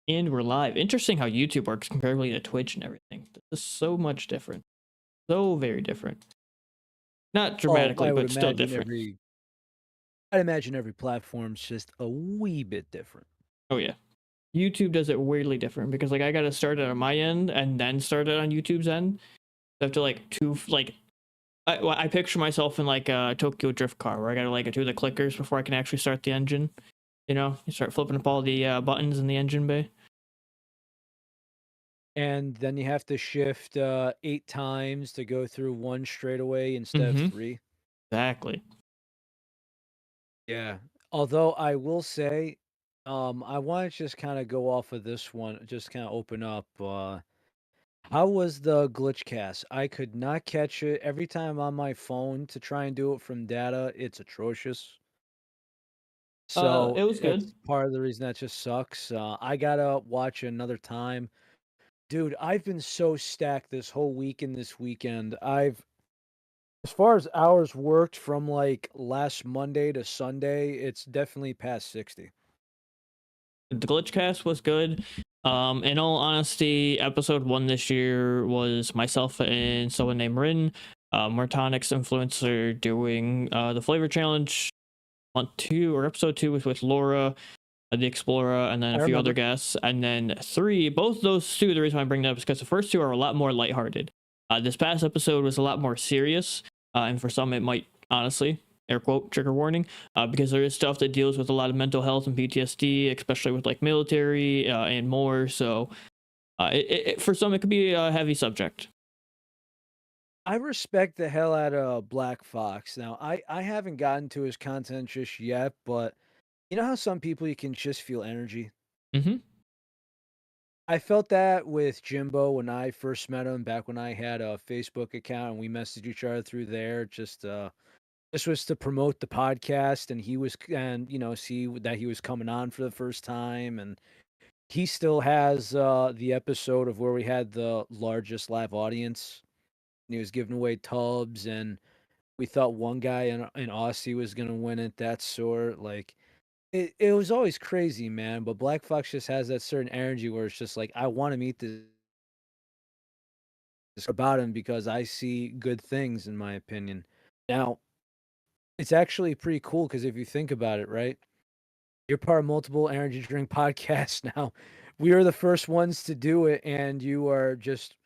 And we're live. Interesting how YouTube works comparatively to Twitch and everything. This is so much different. So very different. Not Well, dramatically, but still different. I'd imagine every platform's just a wee bit different. Oh yeah. YouTube does it weirdly different because like I gotta start it on my end and then start it on YouTube's end. I have to like I picture myself in like a Tokyo Drift car where I gotta like do the clickers before I can actually start the engine. You know, you start flipping up all the buttons in the engine bay. And then you have to shift 8 times to go through one straightaway instead of Mm-hmm. 3. Exactly. Yeah. Although I will say, I wanna just kinda go off of this one, just kinda open up, how was the glitch cast? I could not catch it. Every time on my phone to try and do it from data, it's atrocious. So, It was good. it's part of the reason that just sucks. I gotta watch it another time. Dude, I've been so stacked this whole week and this weekend. As far as hours worked from, like, last Monday to Sunday, it's definitely past 60. The glitch cast was good. In all honesty, episode one this year was myself and someone named Rin, Martonix influencer, doing the flavor challenge. Month two or episode two was with Laura, the Explorer, and then I a few other remember. guests. And then three, both those two, the reason why I bring that up is because the first two are a lot more lighthearted. This past episode was a lot more serious, and for some, it might honestly, air quote, trigger warning, because there is stuff that deals with a lot of mental health and PTSD, especially with like military and more. So, for some, it could be a heavy subject. I respect the hell out of Black Fox. Now, I haven't gotten to his content just yet, but you know how some people you can just feel energy? Mm-hmm. I felt that with Jimbo when I first met him back when I had a Facebook account and we messaged each other through there. This was to promote the podcast, and see that he was coming on for the first time, and he still has the episode of where we had the largest live audience. And he was giving away tubs, and we thought one guy in Aussie was gonna win it. That sort like it was always crazy, man. But Black Fox just has that certain energy where it's just like I want to meet this about him because I see good things in my opinion. Now, it's actually pretty cool because if you think about it, right? You're part of multiple energy drink podcasts now. We are the first ones to do it, and you are just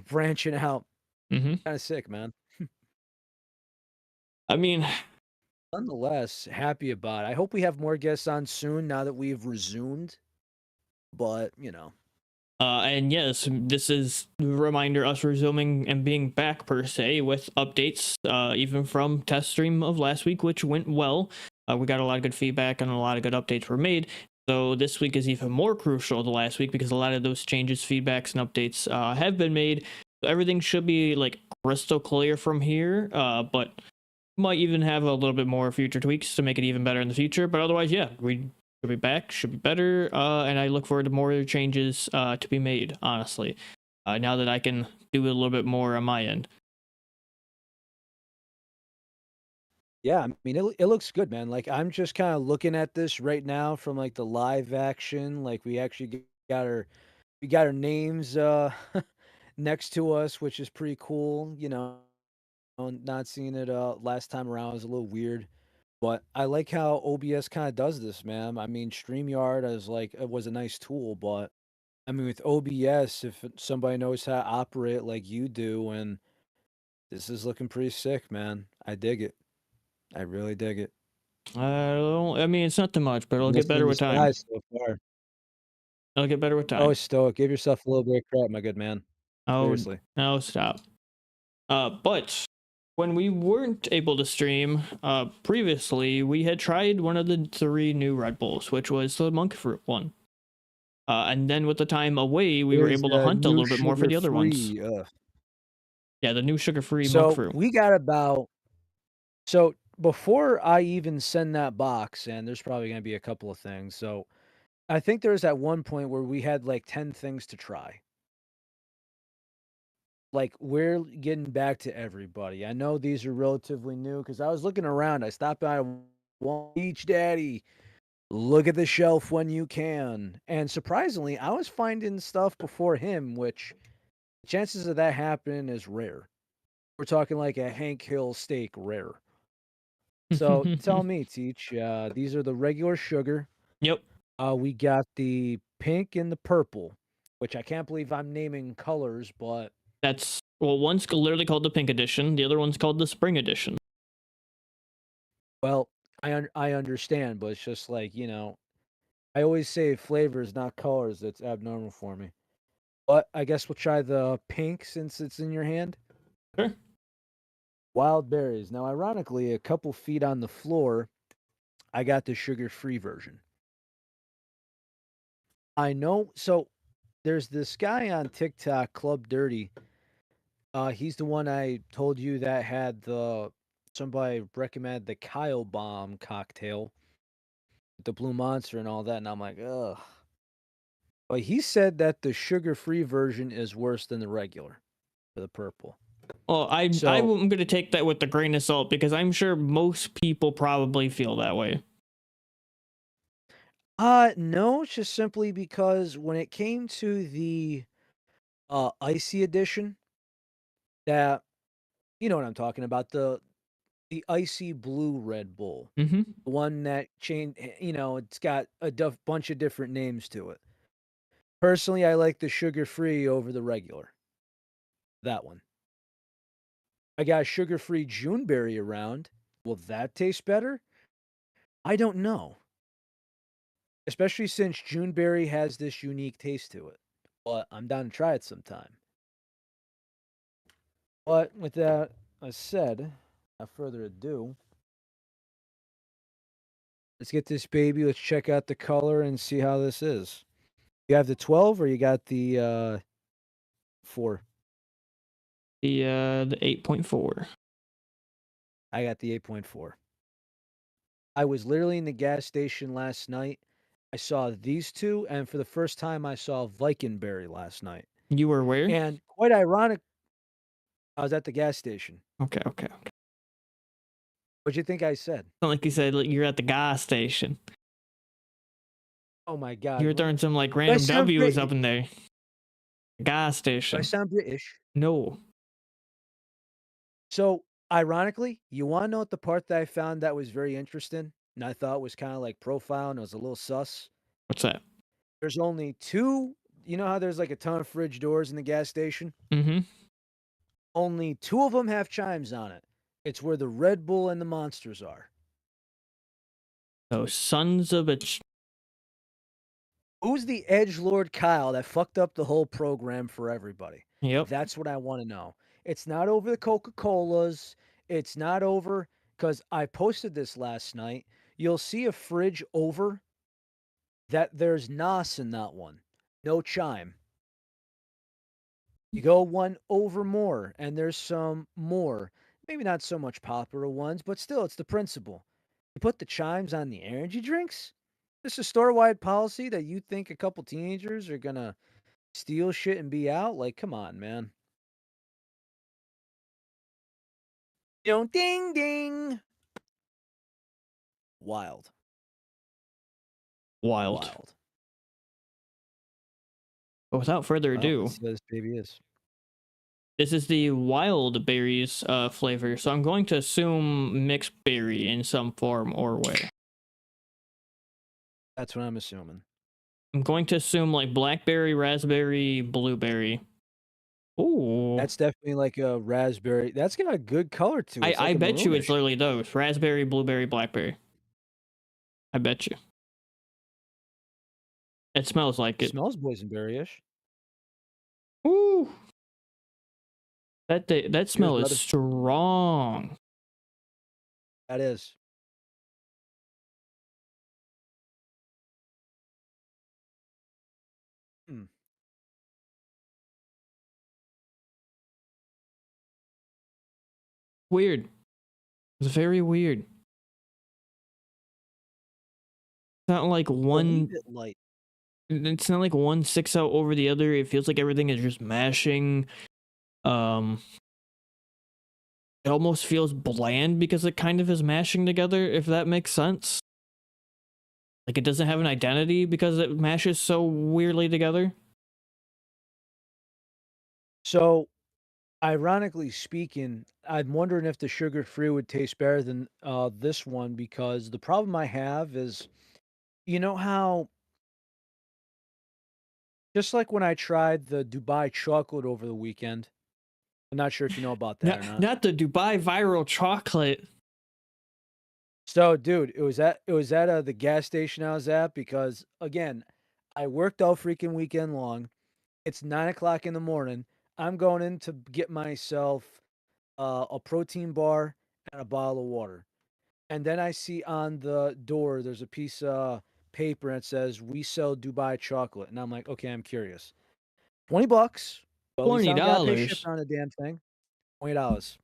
branching out. Mm-hmm. Kinda sick, man. I mean, Nonetheless, happy about it. I hope we have more guests on soon now that we've resumed, but, and yes, this is a reminder us resuming and being back per se with updates, even from test stream of last week, which went well. We got a lot of good feedback and a lot of good updates were made. So this week is even more crucial than last week because a lot of those changes, feedbacks, and updates have been made. So everything should be like crystal clear from here, but might even have a little bit more future tweaks to make it even better in the future. But otherwise, yeah, we should be back, should be better, and I look forward to more changes to be made. Honestly, now that I can do a little bit more on my end. yeah, I mean, it looks good, man. Like, I'm just kinda looking at this right now from, like, the live action, like, we got our names, next to us, which is pretty cool, not seeing it, last time around was a little weird, but I like how OBS kinda does this, man. I mean, StreamYard is like it was a nice tool, but, I mean, with OBS, if somebody knows how to operate like you do, and this is looking pretty sick, man. I dig it. I really dig it. I mean, it's not too much, but it'll get Missing in better with time. disguise so far. It'll get better with Oh, time. stoic. Give yourself a little bit of credit, my good man. Oh Seriously. no, stop. But when we weren't able to stream previously, we had tried one of the three new Red Bulls, which was the monk fruit one. And then with the time away, we were Is able to hunt a new little bit more for the other ones. sugar-free, Yeah, the new sugar-free monk So, fruit. we got about so, before I even send that box, and there's probably gonna be a couple of things, so, I think there was at one point where we had, like, 10 things to try. Like, we're getting back to everybody. I know these are relatively new because I was looking around, I stopped by one Beach Daddy. look at the shelf when you can. And surprisingly, I was finding stuff before him, which chances of that happening is rare. We're talking like a Hank Hill steak rare. So tell me, Teach, these are the regular sugar. Yep. We got the pink and the purple, which I can't believe I'm naming colors, but That's well, one's literally called the pink edition, the other one's called the spring edition. well, I understand, but it's just like, I always say flavors, not colors. That's abnormal for me. But I guess we'll try the pink since it's in your hand. Sure. Wild berries. Now, ironically, a couple feet on the floor, I got the sugar-free version. I know. So there's this guy on TikTok, Club Dirty. He's the one I told you that had somebody recommended the Kyle Bomb cocktail, with the Blue Monster and all that, and I'm like, ugh. But he said that the sugar-free version is worse than the regular for the purple. Well, I'm So, going to take that with a grain of salt because I'm sure most people probably feel that way. no, it's just simply because when it came to the icy edition, that you know what I'm talking about, the icy blue Red Bull, Mm-hmm. the one that it's got a bunch of different names to it. Personally, I like the sugar-free over the regular. That one. I got sugar-free Juneberry around. Will that taste better? I don't know. Especially since Juneberry has this unique taste to it. But I'm down to try it sometime. But with that said, without further ado, let's get this baby. Let's check out the color and see how this is. You have the 12 or you got the 4? The 8.4. I got the 8.4. I was literally in the gas station last night. I saw these two, and for the first time, I saw Vikenberry last night. You were where? And quite ironic, I was at the gas station. Okay. What'd you think I said? Not like you said like, you're at the gas station. Oh my You God. were throwing some like Do I random sound W's British? up in there. Gas Do I station. sound British? No. So, ironically, you want to know what the part that I found that was very interesting and I thought was kind of like profile and it was a little sus? What's that? There's only two. You know how there's like a ton of fridge doors in the gas station? Mm-hmm. Only two of them have chimes on it. It's where the Red Bull and the Monsters are. Oh, sons of a. Who's the edge lord Kyle that fucked up the whole program for everybody? Yep. That's what I want to know. It's not over the Coca-Colas. It's not over because I posted this last night. You'll see a fridge over that there's NOS in that one. No chime. You go one over more, and there's some more. Maybe not so much popular ones, but still, it's the principle. You put the chimes on the energy drinks? This is store-wide policy that you think a couple teenagers are gonna steal shit and be out? Like, come on, man. You know, ding ding. Wild. Wild. Wild. But without further Well, ado, let's see how this baby is. this is the wild berries flavor, so I'm going to assume mixed berry in some form or way. That's what I'm assuming. I'm going to assume like blackberry, raspberry, blueberry. Ooh. That's definitely like a raspberry. That's got a good color to it. It's I like a bet you it's maroonish. literally those. Raspberry, blueberry, blackberry. I bet you. It smells like it. Smells boysenberry-ish. Ooh. That smell is brother. strong. That is. Hmm. Weird. It's very weird. It's not like A one. bit light. It's not like one sticks out over the other. It feels like everything is just mashing. Um, it almost feels bland because it kind of is mashing together. If that makes sense. Like it doesn't have an identity because it mashes so weirdly together. So, ironically speaking, I'm wondering if the sugar-free would taste better than, this one because the problem I have is, you know how just like when I tried the Dubai chocolate over the weekend, I'm not sure if you know about that or not. Not the Dubai viral chocolate. So, dude, it was at the gas station I was at because, again, I worked all freaking weekend long. It's 9 o'clock in the morning. I'm going in to get myself, a protein bar and a bottle of water. And then I see on the door, there's a piece of paper and it says, "We sell Dubai chocolate." And I'm like, "Okay, I'm curious." 20 bucks. Well, at least I $20. don't gotta pay shipping on the damn thing. $20.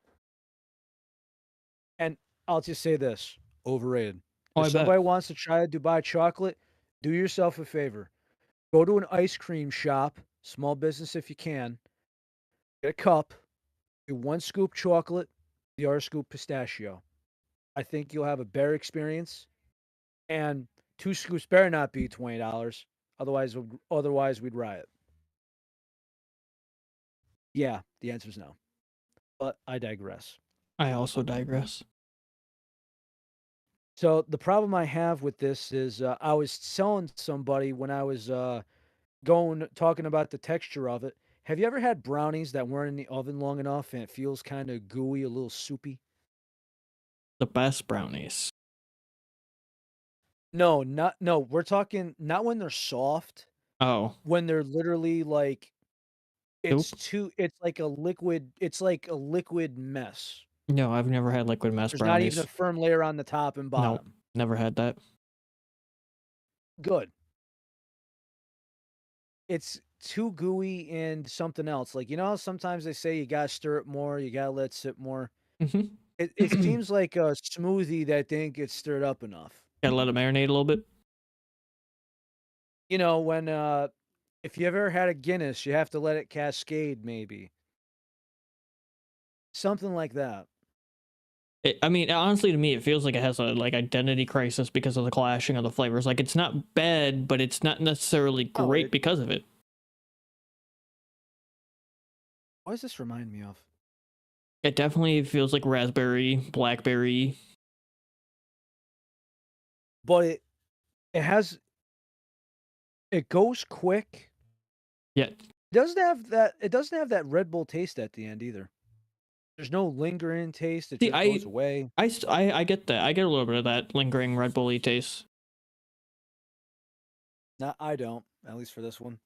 And I'll just say this, overrated. Oh, If I bet. somebody wants to try a Dubai chocolate, do yourself a favor. Go to an ice cream shop, small business if you can, get a cup, do 1 scoop chocolate, the other scoop pistachio. I think you'll have a better experience, and 2 scoops better not be $20, otherwise we'd riot. Yeah, the answer is no, but I digress. I also digress. So, the problem I have with this is, I was telling somebody when I was, going talking about the texture of it. Have you ever had brownies that weren't in the oven long enough and it feels kinda gooey, a little soupy? The best brownies. No, we're talking not when they're soft, Oh, when they're literally like soup? it's like a liquid mess. No, I've never had liquid mass There's not even a brownies. firm layer on the top and Nope, bottom. never had that. Good. It's too gooey and something else. Like, you know how sometimes they say you gotta stir it more, you gotta let it sit more? Mhm. It seems like a smoothie that didn't get stirred up enough. Gotta let it marinate a little bit. You know, when, if you ever had a Guinness, you have to let it cascade maybe. Something like that. I mean, honestly, to me, it feels like it has a like identity crisis because of the clashing of the flavors. Like it's not bad, but it's not necessarily Oh, great because of it. what does this remind me of? It definitely feels like raspberry, blackberry. But it has it goes quick. Yeah. It doesn't have that Red Bull taste at the end either. There's no lingering taste, it See, just goes away. I get that. I get a little bit of that lingering Red Bully taste. No, I don't, at least for this one.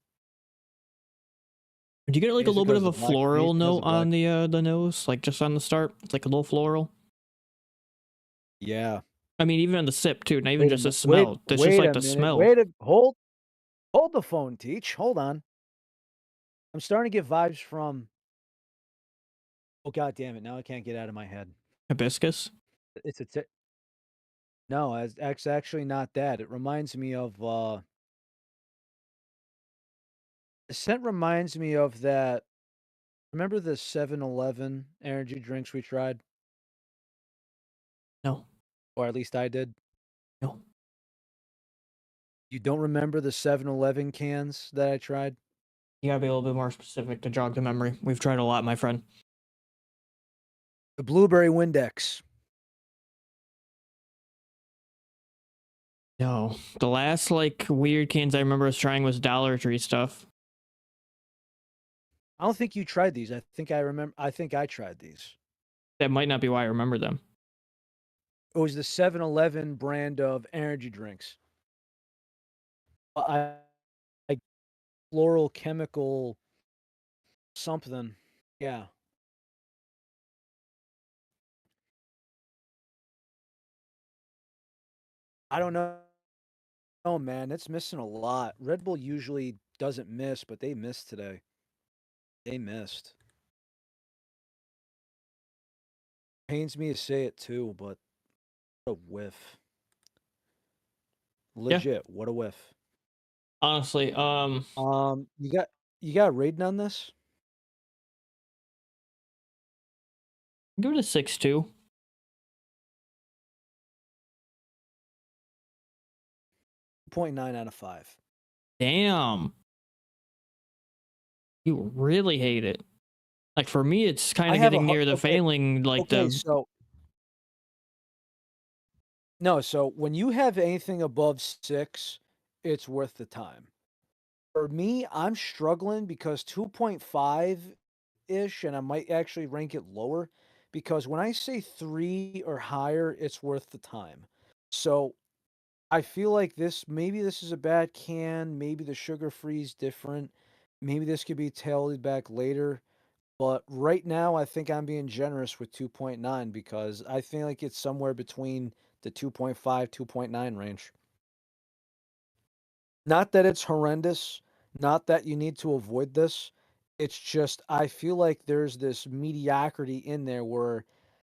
Do you get like Maybe a it's little bit because of a the black maybe floral it's because note of black on the nose, like just on the start? It's like a little floral. Yeah. I mean, even on the sip too, not even just the Wait smell. That's just wait like a the minute, smell. hold the phone, Teach, hold on. I'm starting to get vibes from oh god damn it, now I can't get out of my head. Hibiscus. It's a t No, it's actually not that. It reminds me of, the scent reminds me of that remember the 7-Eleven energy drinks we tried? No, Or at least I did. no. You don't remember the 7-Eleven cans that I tried? You gotta be a little bit more specific to jog the memory. We've tried a lot, my friend. The blueberry Windex. No, the last like weird cans I remember us trying was Dollar Tree stuff. I don't think you tried these. I think I tried these. That might not be why I remember them. It was the 7-Eleven brand of energy drinks. I like floral chemical something. Yeah. I don't know. Oh man, it's missing a lot. Red Bull usually doesn't miss, but they missed today. They missed. Pains me to say it too, but what a whiff. Yeah, Legit, what a whiff. honestly, You got a rating on this? give it a 6.2. 0.9 out of 5. Damn, you really hate it. Like for me, it's kind I of have a getting hu near the okay, failing. Like okay, the so no, so when you have anything above 6, it's worth the time. For me, I'm struggling because 2.5-ish, and I might actually rank it lower, because when I say 3 or higher, it's worth the time. So, I feel like this is a bad can, maybe the sugar free is different, maybe this could be tailed back later, but right now, I think I'm being generous with 2.9 because I feel like it's somewhere between the 2.5, 2.9 range. Not that it's horrendous, not that you need to avoid this. It's just I feel like there's this mediocrity in there where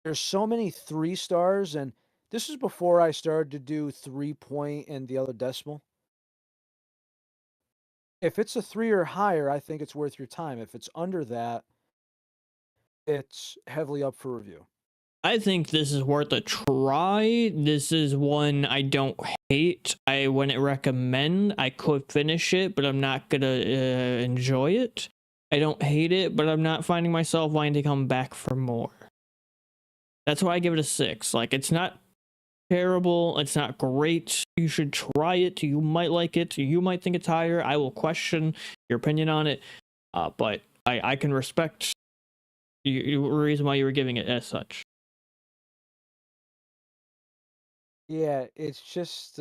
there's so many 3 stars, and this is before I started to do 3 point and the other decimal. If it's a 3 or higher, I think it's worth your time. If it's under that, it's heavily up for review. I think this is worth a try. This is one I don't hate. I wouldn't recommend. I could finish it, but I'm not gonna enjoy it. I don't hate it, but I'm not finding myself wanting to come back for more. That's why I give it a 6. Like it's not terrible. It's not great. You should try it. You might like it. You might think it's higher. I will question your opinion on it. But I can respect the reason why you were giving it as such. Yeah, it's just,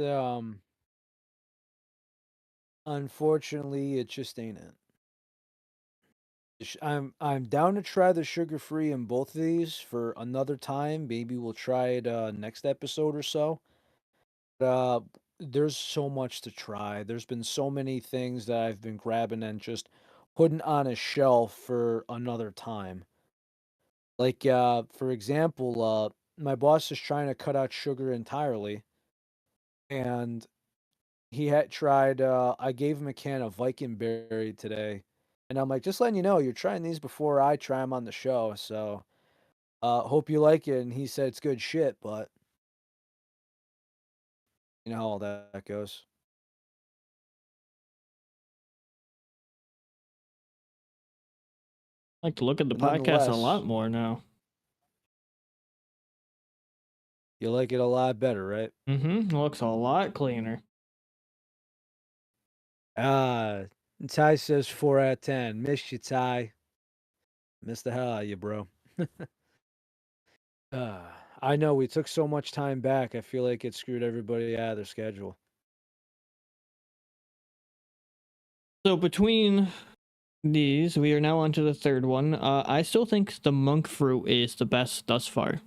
unfortunately, it just ain't it. I'm down to try the sugar-free in both of these for another time. Maybe we'll try it, next episode or so. Uh, there's so much to try. There's been so many things that I've been grabbing and just putting on a shelf for another time. Like, for example, my boss is trying to cut out sugar entirely, and he had tried, I gave him a can of Viking Berry today, and I'm like, "Just letting you know, you're trying these before I try them on the show, so, hope you like it," and he said, "It's good shit," but you know how all that goes. I like to look at the But podcast a nonetheless, lot more now. you like it a lot better, right? Mm-hmm. Looks a lot cleaner. Ah, Ty says 4 out of 10. Miss you, Ty. Miss the hell out of you, bro. I know we took so much time back. I feel like it screwed everybody out of their schedule. So between these, we are now on to the third one. I still think the monk fruit is the best thus far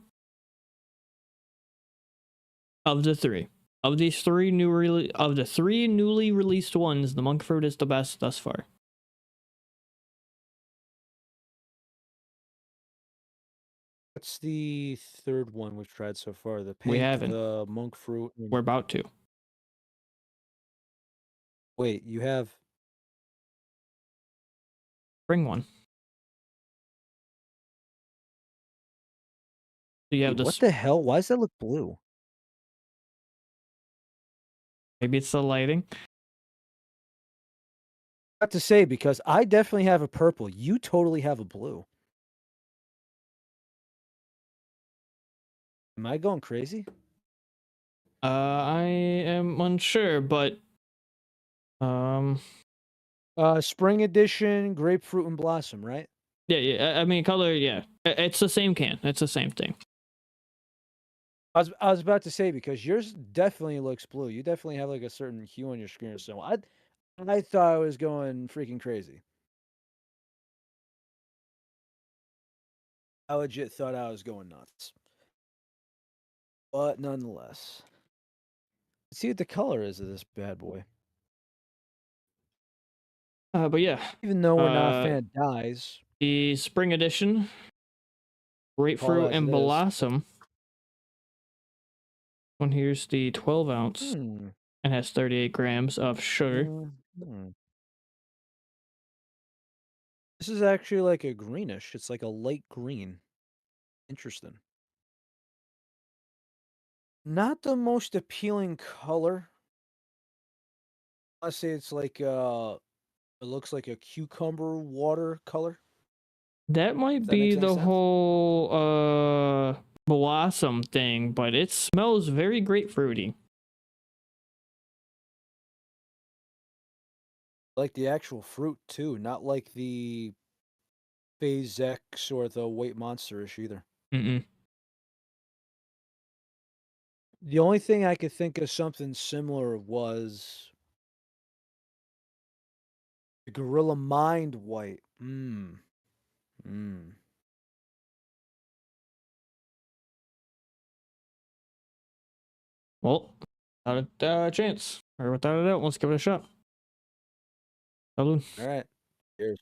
of the three. Of these of the three newly released ones, the monk fruit is the best thus far. What's the third one we've tried so far? The We pink, haven't. the monk fruit, We're and about to wait, you have bring one. So you have wait, what this. the hell? Why does that look blue? Maybe it's the lighting. Not to say because I definitely have a purple. You totally have a blue. Am I going crazy? I am unsure, but um, Spring edition, grapefruit and blossom, right? yeah, yeah. I mean, color. Yeah, it's the same can. It's the same thing. I was about to say because yours definitely looks blue. You definitely have like a certain hue on your screen. So I thought I was going freaking crazy. I legit thought I was going nuts. But nonetheless, let's see what the color is of this bad boy. But yeah, Even though we're not a uh, fan of dyes, the spring edition, call it grapefruit as it and is. blossom. One here's the 12 ounce Hmm. and has 38 grams of sugar. Hmm. This is actually like a greenish. It's like a light green. Interesting. Not the most appealing color. I say it's like it looks like a cucumber water color. That If might that be makes any the sense. whole blossom thing, but it smells very grapefruity. Like the actual fruit too, not like the Phase X or the White Monster-ish either. Mm-mm. The only thing I could think of something similar was the Gorilla Mind White. Mmm. Mmm. Well, without a chance, or without a doubt, let's give it a shot. Salud. All right. Cheers.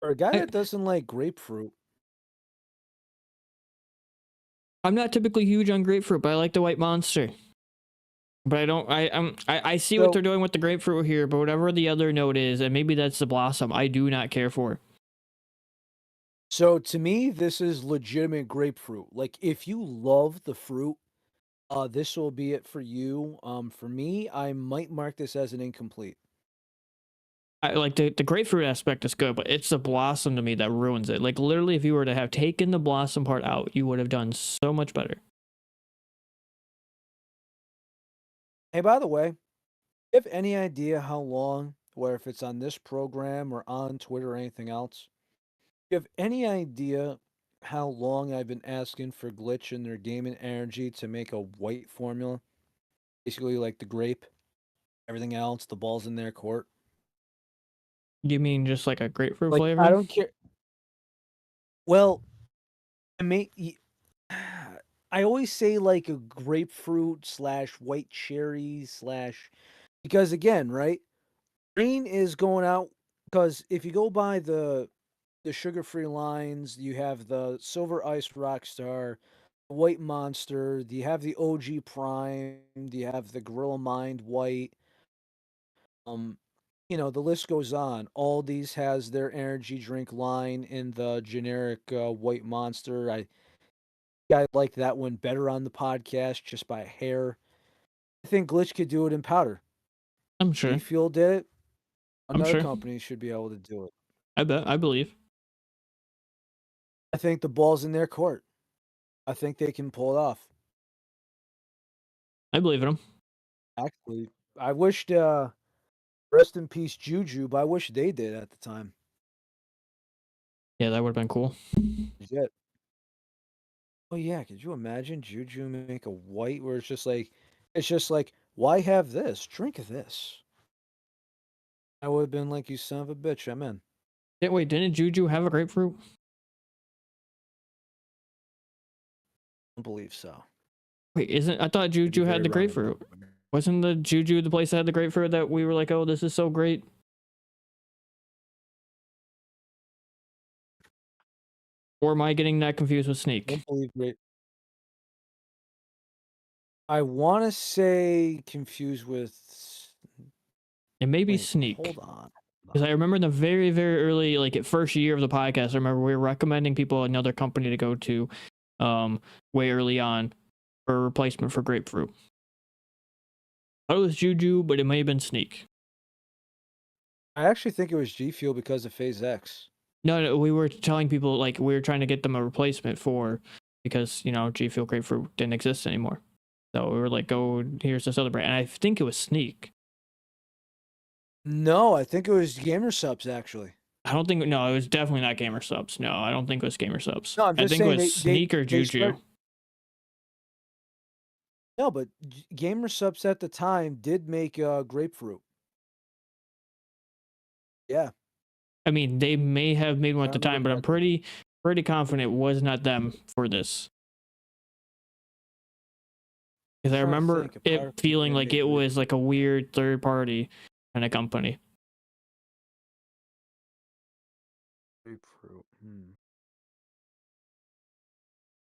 For a guy I, that doesn't like grapefruit, I'm not typically huge on grapefruit, but I like the white monster. But I don't. I see what so they're doing with the grapefruit here, but whatever the other note is, and maybe that's the blossom, I do not care for. so to me, this is legitimate grapefruit. Like if you love the fruit, this will be it for you. For me, I might mark this as an incomplete. I like the grapefruit aspect is good, but it's the blossom to me that ruins it. Like literally, if you were to have taken the blossom part out, you would have done so much better. Hey, by the way, you have any idea how long, or if it's on this program or on Twitter or anything else, you have any idea how long I've been asking for Glitch and their Gaming Energy to make a white formula? Basically, like the grape, everything else, the ball's in their court. You mean just like a grapefruit Like, I flavor? don't care. Well, I may. I always say like a grapefruit slash white cherry slash because again, right? Green is going out because if you go by the sugar-free lines, you have the Silver Ice Rockstar, White Monster, you have the OG Prime, you have the Gorilla Mind White. Um, the list goes on. All these has their energy drink line in the generic White Monster. I like that one better on the podcast just by a hair. I think Glitch could do it in powder. I'm G sure. Fuel did it. I'm Another sure. company should be able to do it. I bet. I believe. I think the ball's in their court. I think they can pull it off. I believe in them. Actually, I wished rest in peace Juju, but I wish they did at the time. Yeah, that would have been cool. Shit. Oh yeah, could you imagine Juju make a white where it's just like, why have this? Drink this. I would have been like, you son of a bitch, I'm in. Yeah, wait, didn't Juju have a grapefruit? I don't believe so. Wait, isn't I thought Could be Juju had very the wrong about grapefruit? Wasn't the Juju the place that had the grapefruit that we were like, oh, this is so great? Or am I getting that confused with I Sneak? don't believe it. I want to say confused with. It may be Wait, Sneak. hold on. Because I remember in the very, very early, like at first year of the podcast, I remember we were recommending people another company to go to way early on for a replacement for grapefruit. I thought it was Juju, but it may have been Sneak. I actually think it was G Fuel because of Phase X. No, we were telling people like we were trying to get them a replacement for because G Fuel grapefruit didn't exist anymore. So we were like, "Go, here's this other brand." And I think it was Sneak. No, I think it was Gamer Subs actually. I don't think no, it was definitely not Gamer Subs. No, I don't think it was Gamer Subs. No, I'm I just think it saying was they they Sneak or they Juju. start. No, but Gamer Subs at the time did make grapefruit. Yeah, I mean, they may have made one I at the remember time, but I'm correctly. pretty confident it was not them for this. Because I Trying to remember think, a it powder company feeling that like made it was grapefruit. like a weird third party kind of company. Grapefruit. Hmm.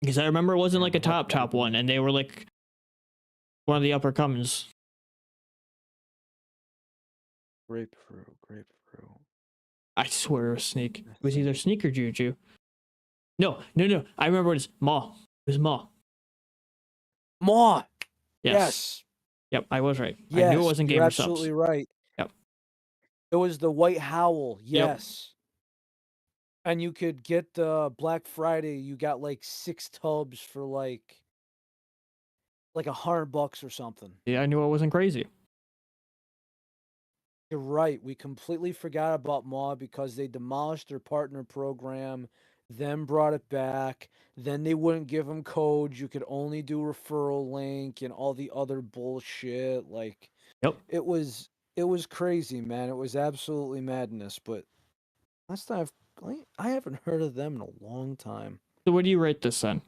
Because I remember it wasn't Man, like a I'll have to top look one, into. and they were like one of the upper comings. Grapefruit. I swear it was Sneak. It was either Sneak or Juju. No, no, no. I remember it was Maw. It was Maw. Maw. Yes. Yes. Yep, I was right. I knew it Yes, wasn't you're Gamer Subs. absolutely right. Yep. It was the White Howl. Yep. Yes. And you could get Black Friday, you got like 6 tubs for like $100 or something. Yeah, I knew it wasn't crazy. You're right. We completely forgot about Maw because they demolished their partner program, then brought it back. Then they wouldn't give them codes. You could only do referral link and all the other bullshit. Like Yep. it was crazy, man. It was absolutely madness. But last time I haven't heard of them in a long time. So what do you rate this then?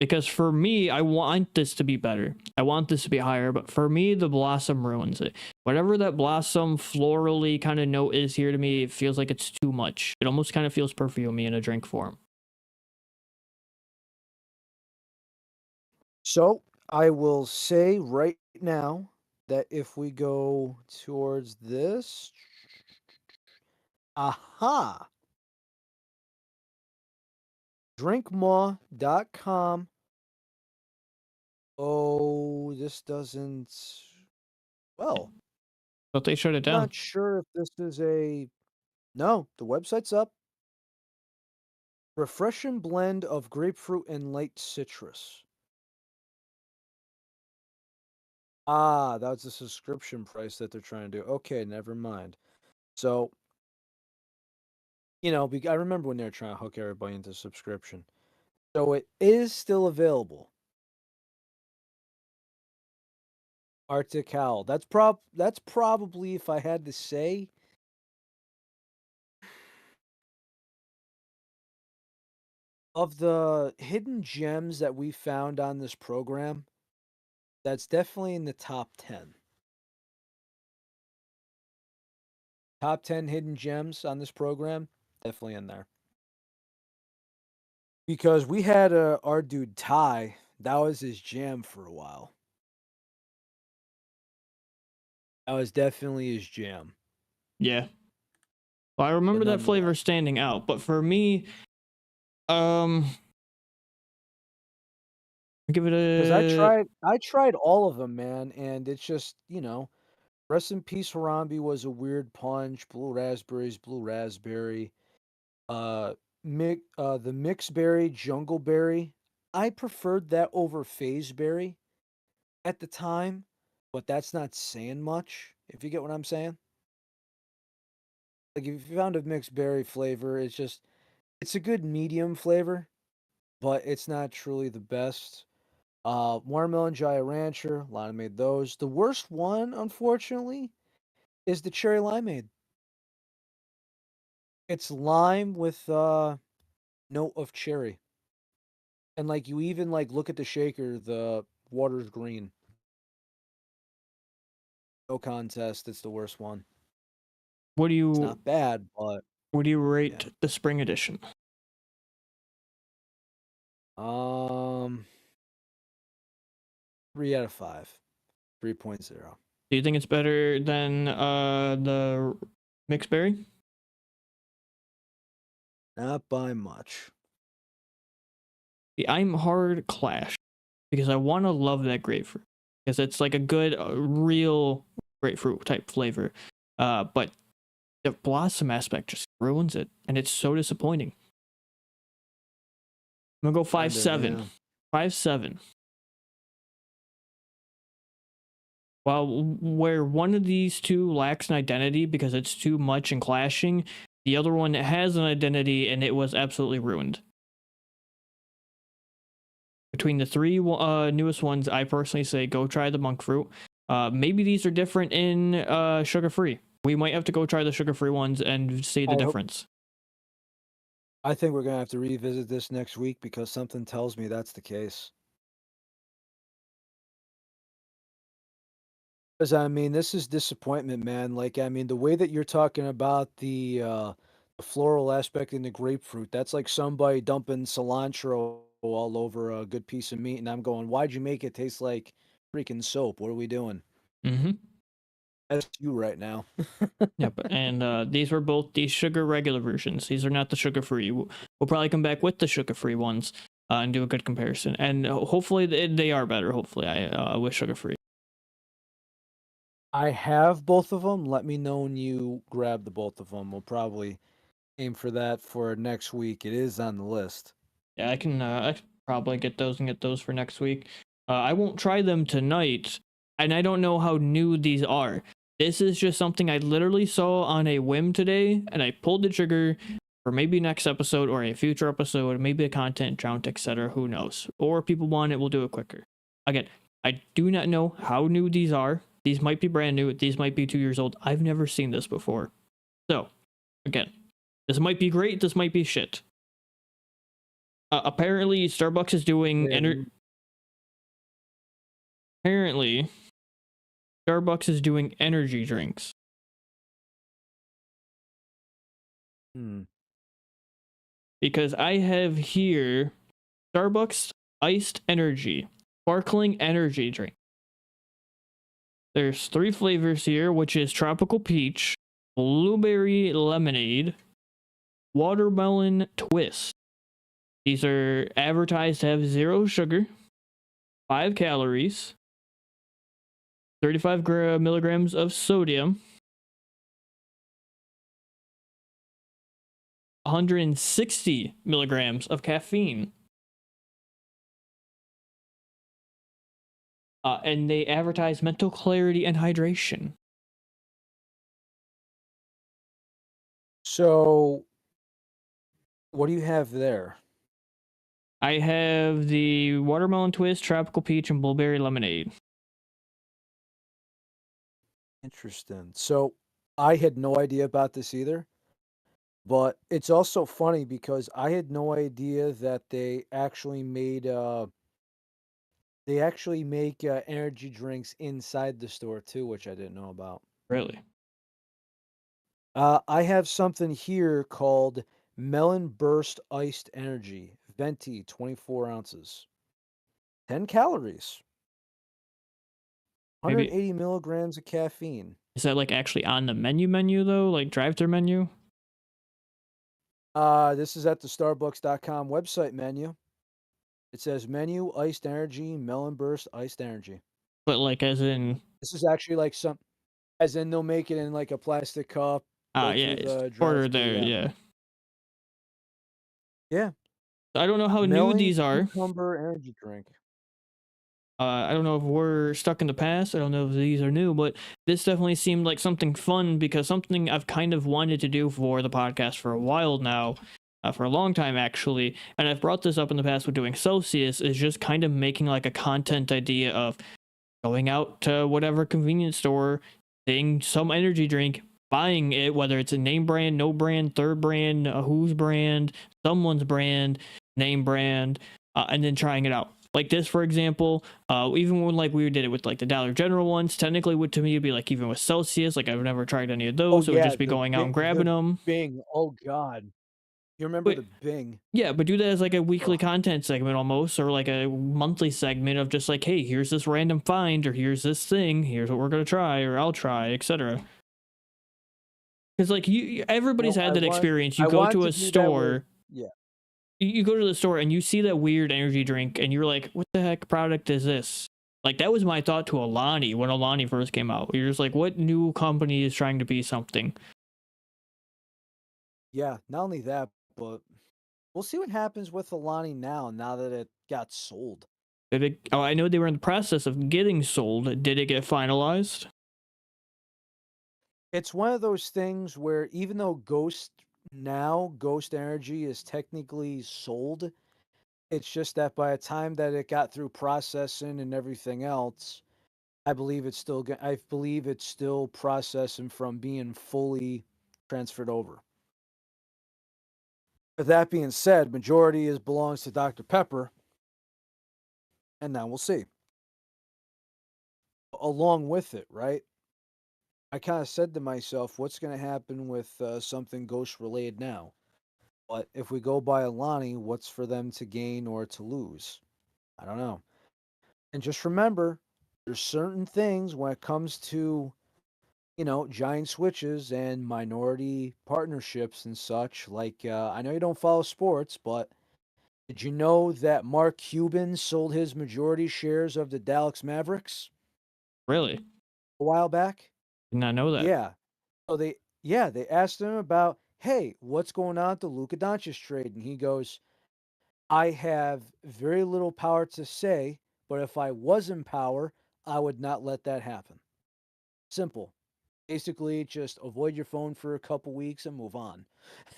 Because for me, I want this to be better. I want this to be higher, but for me, the Blossom ruins it. Whatever that Blossom florally kind of note is here to me, it feels like it's too much. It almost kind of feels perfumey in a drink form. So I will say right now that if we go towards this, aha, drinkmaw.com. Oh, this doesn't. Well, But they shut it I'm down. not sure if this is a. No, the website's up. Refreshing blend of grapefruit and light citrus. Ah, that's a subscription price that they're trying to do. Okay, never mind. So, I remember when they were trying to hook everybody into subscription. So it is still available. Arctic Owl. That's probably, if I had to say, of the hidden gems that we found on this program, that's definitely in the top 10. Top 10 hidden gems on this program, definitely in there. Because we had our dude Ty, that was his jam for a while. That was definitely his jam. Yeah. Well, I But remember that flavor nonetheless. standing out, but for me, give it Because a. I tried all of them, man, and it's just, rest in peace Harambe was a weird punch, blue raspberry. Uh, the mixed berry, jungle berry. I preferred that over phase berry at the time, but that's not saying much, if you get what I'm saying. Like if you found a mixed berry flavor, it's a good medium flavor, but it's not truly the best. Watermelon Jolly Rancher, a lot of made those. The worst one, unfortunately, is the cherry limeade. It's lime with note of cherry. And like you even like look at the shaker, the water's green. No contest, it's the worst one. What do It's you not bad, but what do you yeah. rate the spring edition? Um 3 out of 5. 3.0. Do you think it's better than the mixed berry? Not by much. I'm hard clash because I want to love that grapefruit because it's like a good real grapefruit type flavor. But the blossom aspect just ruins it, and it's so disappointing. I'm gonna go Kind of, 5.7. yeah. 5.7. While where one of these two lacks an identity because it's too much and clashing, the other one has an identity and it was absolutely ruined. Between the three newest ones, I personally say go try the monk fruit. Maybe these are different in sugar free. We might have to go try the sugar free ones and see the I hope difference. I think we're gonna have to revisit this next week because something tells me that's the case. Because I mean, this is disappointment, man. Like, I mean, the way that you're talking about the floral aspect in the grapefruit, that's like somebody dumping cilantro all over a good piece of meat, and I'm going, "Why'd you make it taste like freaking soap? What are we doing?" Mm-hmm. That's you right now. Yep, and these were both the sugar regular versions. These are not the sugar free. We'll probably come back with the sugar free ones and do a good comparison. And hopefully they are better. Hopefully, I with sugar free. I have both of them. Let me know when you grab the both of them. We'll probably aim for that for next week. It is on the list. Yeah, I can probably get those for next week. I won't try them tonight, and I don't know how new these are. This is just something I literally saw on a whim today, and I pulled the trigger for maybe next episode or a future episode, maybe a content drought, etc. Who knows? Or people want it, we'll do it quicker. Again, I do not know how new these are. These might be brand new. These might be 2 years old. I've never seen this before. So, again, this might be great. This might be shit. Apparently, Starbucks is doing apparently Starbucks is doing energy drinks. Hmm. Because I have here Starbucks iced energy, sparkling energy drink. There's 3 flavors here, which is tropical peach, blueberry lemonade, watermelon twist. These are advertised to have 0 sugar, 5 calories, 35 milligrams of sodium, 160 milligrams of caffeine. And they advertise mental clarity and hydration. So, what do you have there? I have the watermelon twist, tropical peach, and blueberry lemonade. Interesting. So, I had no idea about this either, but it's also funny because I had no idea that they actually make energy drinks inside the store too, which I didn't know about. Really? I have something here called Melon Burst Iced Energy, Venti, 24 ounces, 10 calories, Maybe 180 milligrams of caffeine. is that like actually on the menu though, like drive-through menu? This is at the Starbucks.com website menu. It says menu, iced energy, melon burst, iced energy. But like as in, This is actually like as in they'll make it in like a plastic cup, go yeah, through it's the order drive-through. there, Yeah. yeah. Yeah. I don't know how new Melon these are. cucumber energy drink. I don't know if we're stuck in the past. I don't know if these are new, but this definitely seemed like something fun because something I've kind of wanted to do for the podcast for a while now, for a long time actually. And I've brought this up in the past with doing Celsius, is just kind of making like a content idea of going out to whatever convenience store, seeing some energy drink, buying it, whether it's a name brand, no brand, third brand, whose brand, someone's brand, name brand, and then trying it out. Like this, for example, even when like we did it with like the Dollar General ones, technically would to me it'd be like even with Celsius, like I've never tried any of Oh those. It would yeah, just be going out and grabbing the them. Bing. Oh God. You remember But the Bing? yeah, but do that as like a weekly Ugh. content segment almost, or like a monthly segment of just like, hey, here's this random find, or here's this thing, here's what we're gonna try, or I'll try, etc. Because like everybody's No, had that experience. You I go want to to a do that with store, yeah. you go to the store and you see that weird energy drink, and you're like, what the heck product is this? Like that was my thought to Alani when Alani first came out. You're just like, what new company is trying to be something? Yeah, not only that, but we'll see what happens with Alani now that it got sold. Did it? Oh, I know they were in the process of getting sold. Did it get finalized? It's one of those things where even though Ghost Energy is technically sold, it's just that by the time that it got through processing and everything else, I believe it's still processing from being fully transferred over. But that being said, majority is belongs to Dr. Pepper, and now we'll see. Along with it, right? I kind of said to myself, what's going to happen with something ghost related now? But if we go by Alani, what's for them to gain or to lose? I don't know. And just remember, there's certain things when it comes to giant switches and minority partnerships and such. Like, I know you don't follow sports, but did you know that Mark Cuban sold his majority shares of the Dallas Mavericks Really? a while back? Did not know that. Yeah. So they asked him about, hey, what's going on with the Luka Doncic trade? And he goes, I have very little power to say, but if I was in power, I would not let that happen. Simple. Basically, just avoid your phone for a couple weeks and move on.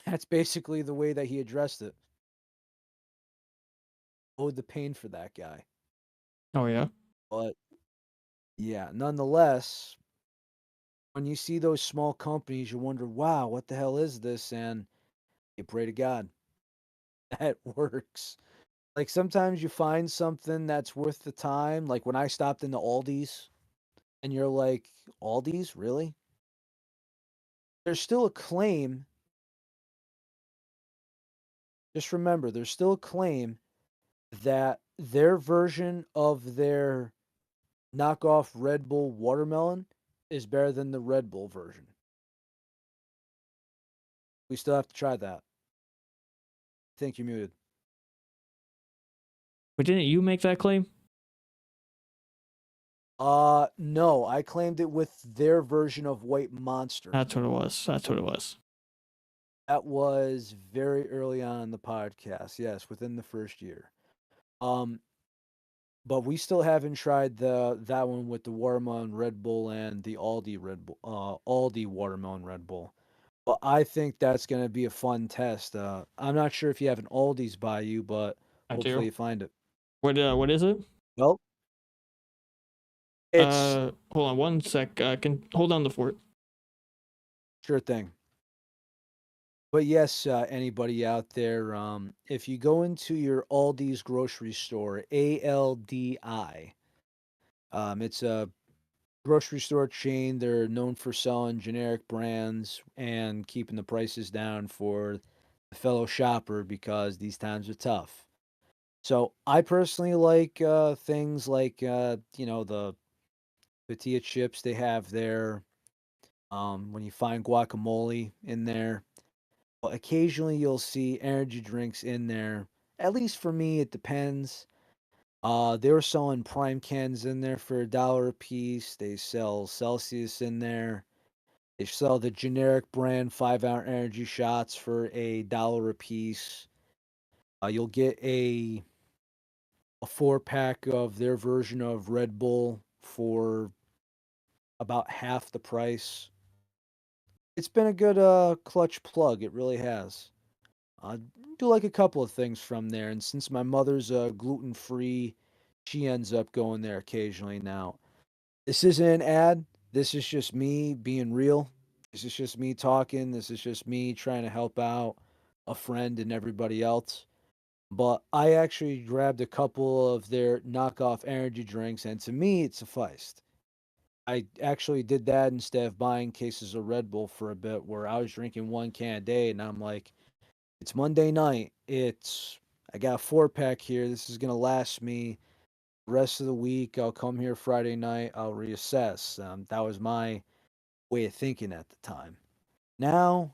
That's basically the way that he addressed it. Owed the pain for that guy. Oh yeah. But yeah, nonetheless, when you see those small companies, you wonder, wow, what the hell is this? And you pray to God that works. Like sometimes you find something that's worth the time. Like when I stopped into Aldi's and you're like, Aldi's, really? There's still a claim. Just remember, there's still a claim that their version of their knockoff Red Bull watermelon is better than the Red Bull version. We still have to try that. I think you're muted. But didn't you make that claim? No, I claimed it with their version of White Monster. That's what it was. That's what it was. That was very early on in the podcast. Yes, within the first year. Um, but we still haven't tried that one with the watermelon Red Bull and the Aldi Red Bull, Aldi watermelon Red Bull. But I think that's gonna be a fun test. I'm not sure if you have an Aldi's by you, but I hopefully do. you find it. What is it? Well, it's Hold on one sec. Can hold on the fort. sure thing. But yes, anybody out there, if you go into your Aldi's grocery store, ALDI, it's a grocery store chain. They're known for selling generic brands and keeping the prices down for the fellow shopper because these times are tough. So I personally like things like the tortilla chips they have there. When you find guacamole in there, well, occasionally you'll see energy drinks in there. At least for me, it depends. They were selling prime cans in there for $1 a piece. They sell Celsius in there. They sell the generic brand 5 hour energy shots for $1 a piece. You'll get a 4 pack of their version of Red Bull for about half the price. It's been a good clutch plug. It really has. I do like a couple of things from there, and since my mother's gluten free, she ends up going there occasionally now. This isn't an ad. This is just me being real. This is just me talking. This is just me trying to help out a friend and everybody else. But I actually grabbed a couple of their knockoff energy drinks, and to me, it sufficed. I actually did that instead of buying cases of Red Bull for a bit, where I was drinking 1 can a day, and I'm like, it's Monday night. I got a 4 pack here. This is gonna last me the rest of the week. I'll come here Friday night. I'll reassess. That was my way of thinking at the time. Now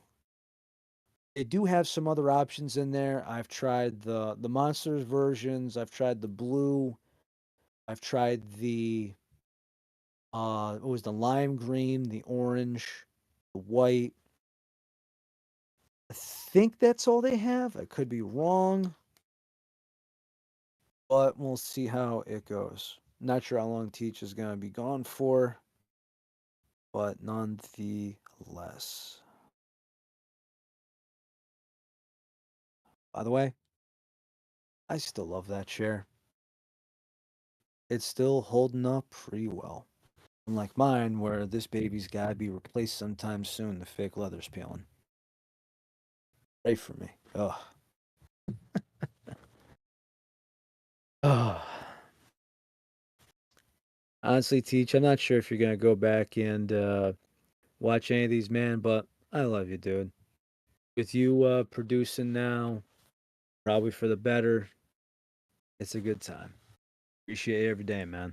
they do have some other options in there. I've tried the monsters versions. I've tried the blue. I've tried the what was the lime green, the orange, the white. I think that's all they have. I could be wrong, but we'll see how it goes. Not sure how long Teach is going to be gone for, but nonetheless. By the way, I still love that chair. It's still holding up pretty well. Unlike mine, where this baby's got to be replaced sometime soon, the fake leather's peeling. Pray for me. Ugh. Ugh. Honestly, Teach, I'm not sure if you're going to go back and watch any of these, man, but I love you, dude. With you producing now, probably for the better, it's a good time. Appreciate it every day, man.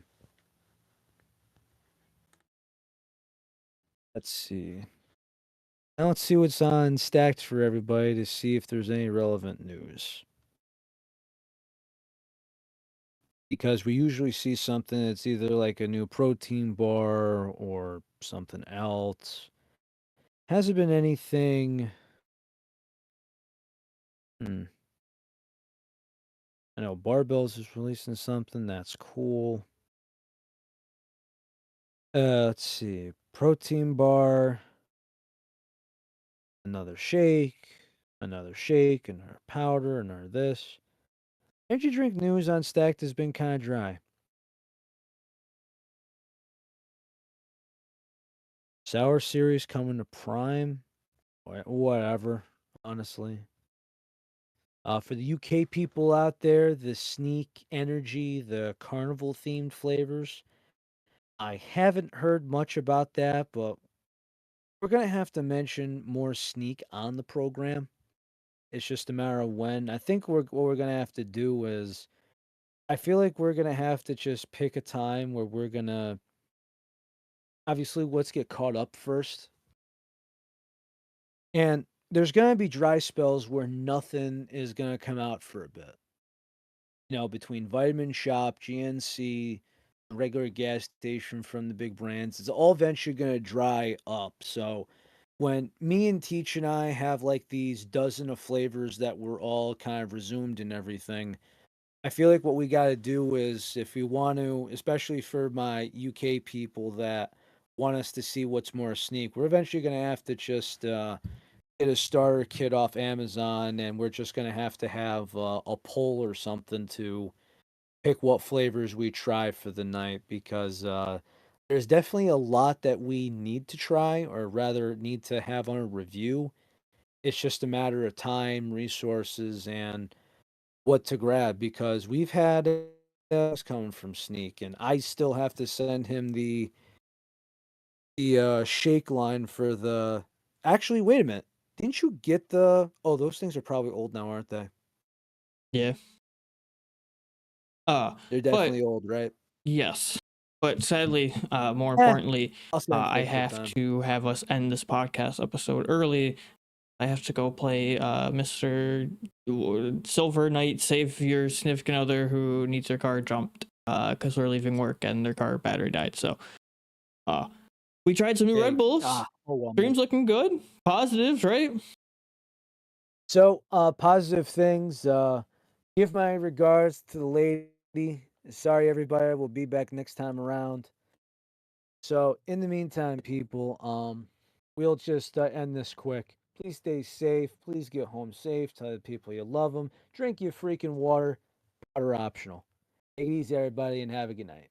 Let's see. Now let's see what's on stacked for everybody to see if there's any relevant news. Because we usually see something that's either like a new protein bar or something else. Hasn't been anything. Hmm. I know Barbells is releasing something that's cool. Let's see. Protein bar, another shake, another powder, another this. Energy drink news on Stacked has been kind of dry. Sour series coming to Prime. Whatever, honestly. For the UK people out there, the Sneak Energy, the carnival themed flavors. I haven't heard much about that, but we're going to have to mention more Sneak on the program. It's just a matter of when. I think what we're going to have to do is I feel like we're going to have to just pick a time where we're going to obviously let's get caught up first. And there's going to be dry spells where nothing is going to come out for a bit. Between Vitamin Shop, GNC, regular gas station from the big brands, it's all eventually going to dry up. So when me and Teach and I have like these dozen of flavors that were all kind of resumed and everything, I feel like what we got to do is if we want to, especially for my UK people that want us to see what's more sneak, we're eventually going to have to just get a starter kit off Amazon, and we're just going to have a poll or something to pick what flavors we try for the night because there's definitely a lot that we need to try, or rather need to have on a review. It's just a matter of time, resources, and what to grab because we've had coming from Sneak, and I still have to send him the shake line for the. Actually, wait a minute. Didn't you get the? Oh, those things are probably old now, aren't they? Yeah. Uh, They're but definitely old, right? yes. But sadly, more Eh, importantly, I'll send I for the have time. to have us end this podcast episode early. I have to go play Mr. Silver Knight, save your significant other who needs their car jumped because we're leaving work and their car battery died. So uh, we tried some new Red Hey, Bulls. oh well, man. Stream's looking good. Positives, right? So, positive things. Give my regards to the lady. Sorry, everybody. We'll be back next time around. So, in the meantime, people, we'll just end this quick. Please stay safe. Please get home safe. Tell the people you love them. Drink your freaking water. Water optional. Take it easy, everybody, and have a good night.